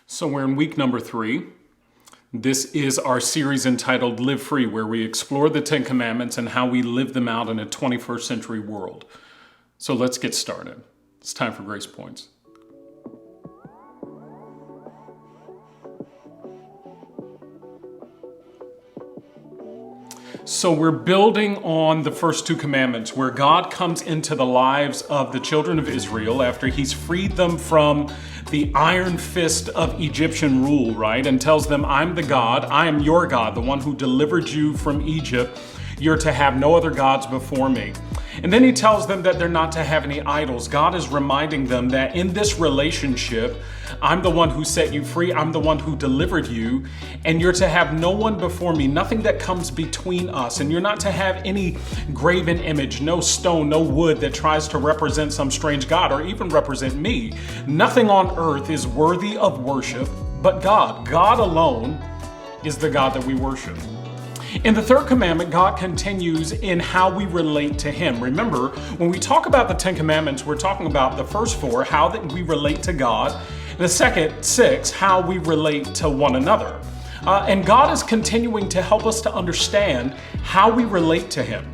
So we're in week number 3. This is our series entitled Live Free, where we explore the 10 Commandments and how we live them out in a 21st century world. So let's get started. It's time for Gracepoints. So we're building on the first 2 commandments where God comes into the lives of the children of Israel after he's freed them from the iron fist of Egyptian rule, right? And tells them, I'm the God, I am your God, the one who delivered you from Egypt. You're to have no other gods before me. And then he tells them that they're not to have any idols. God is reminding them that in this relationship, I'm the one who set you free. I'm the one who delivered you. And you're to have no one before me, nothing that comes between us. And you're not to have any graven image, no stone, no wood that tries to represent some strange God or even represent me. Nothing on earth is worthy of worship but God. God alone is the God that we worship. In the 3rd commandment, God continues in how we relate to him. Remember, when we talk about the 10 commandments, we're talking about the first 4, how that we relate to God, and the second 6, how we relate to one another. And God is continuing to help us to understand how we relate to him.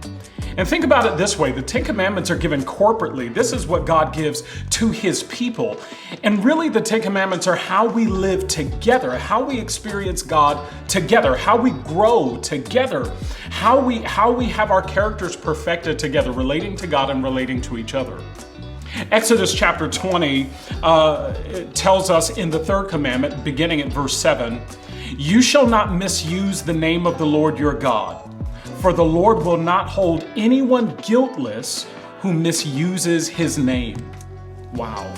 And think about it this way, the 10 Commandments are given corporately. This is what God gives to his people. And really the 10 Commandments are how we live together, how we experience God together, how we grow together, how we have our characters perfected together, relating to God and relating to each other. Exodus chapter 20 tells us in the 3rd commandment, beginning at verse 7, you shall not misuse the name of the Lord your God. For the Lord will not hold anyone guiltless who misuses his name. Wow.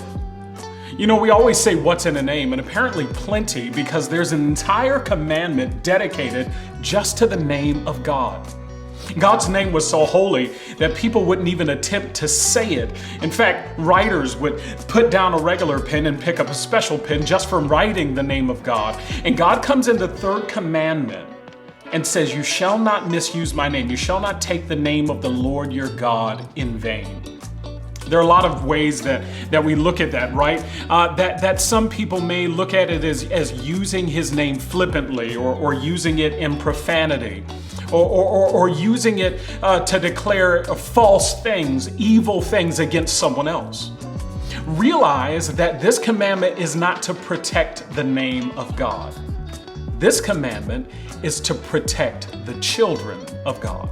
You know, we always say what's in a name, and apparently plenty, because there's an entire commandment dedicated just to the name of God. God's name was so holy that people wouldn't even attempt to say it. In fact, writers would put down a regular pen and pick up a special pen just for writing the name of God. And God comes in the 3rd commandment and says, you shall not misuse my name. You shall not take the name of the Lord your God in vain. There are a lot of ways that we look at that, right? That some people may look at it as using his name flippantly or using it in profanity or using it to declare false things, evil things against someone else. Realize that this commandment is not to protect the name of God. This commandment is to protect the children of God.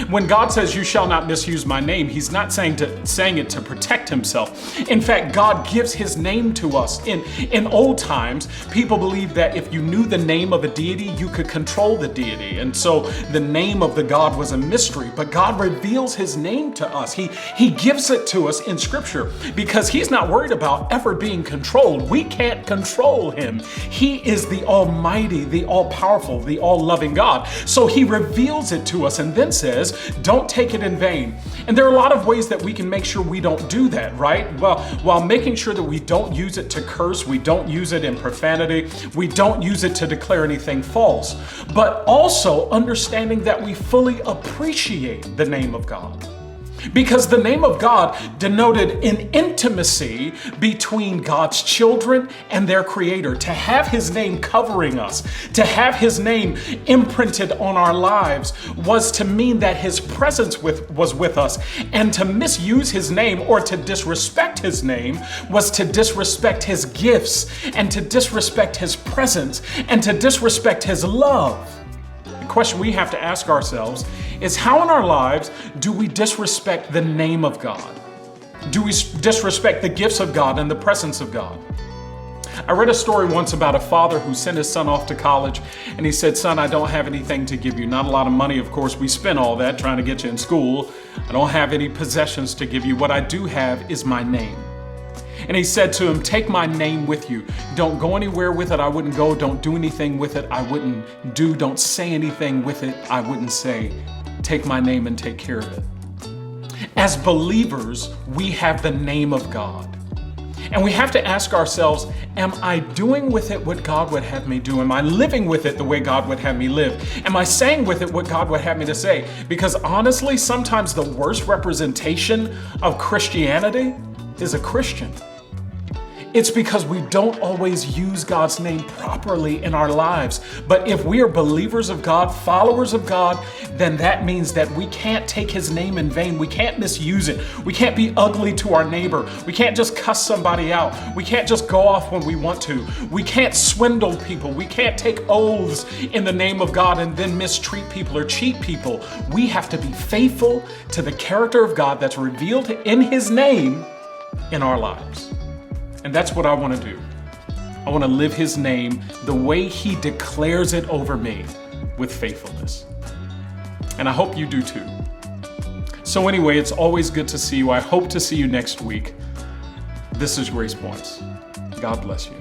When God says, you shall not misuse my name, he's not saying it to protect himself. In fact, God gives his name to us. In old times, people believed that if you knew the name of a deity, you could control the deity. And so the name of the God was a mystery, but God reveals his name to us. He gives it to us in scripture because he's not worried about ever being controlled. We can't control him. He is the almighty, the all-powerful, the all-loving God. So he reveals it to us and then says, don't take it in vain. And there are a lot of ways that we can make sure we don't do that, right? Well, while making sure that we don't use it to curse, we don't use it in profanity, we don't use it to declare anything false, but also understanding that we fully appreciate the name of God. Because the name of God denoted an intimacy between God's children and their Creator. To have his name covering us, to have his name imprinted on our lives was to mean that his presence was with us. And to misuse his name or to disrespect his name was to disrespect his gifts and to disrespect his presence and to disrespect his love. The question we have to ask ourselves is how in our lives do we disrespect the name of God? Do we disrespect the gifts of God and the presence of God? I read a story once about a father who sent his son off to college and he said, son, I don't have anything to give you. Not a lot of money, of course. We spent all that trying to get you in school. I don't have any possessions to give you. What I do have is my name. And he said to him, take my name with you. Don't go anywhere with it. I wouldn't go. Don't do anything with it. I wouldn't do. Don't say anything with it. I wouldn't say. Take my name and take care of it. As believers, we have the name of God. And we have to ask ourselves, am I doing with it what God would have me do? Am I living with it the way God would have me live? Am I saying with it what God would have me to say? Because honestly, sometimes the worst representation of Christianity is a Christian. It's because we don't always use God's name properly in our lives. But if we are believers of God, followers of God, then that means that we can't take his name in vain. We can't misuse it. We can't be ugly to our neighbor. We can't just cuss somebody out. We can't just go off when we want to. We can't swindle people. We can't take oaths in the name of God and then mistreat people or cheat people. We have to be faithful to the character of God that's revealed in his name in our lives. And that's what I want to do. I want to live his name the way he declares it over me, with faithfulness. And I hope you do too. So anyway, it's always good to see you. I hope to see you next week. This is Gracepoints. God bless you.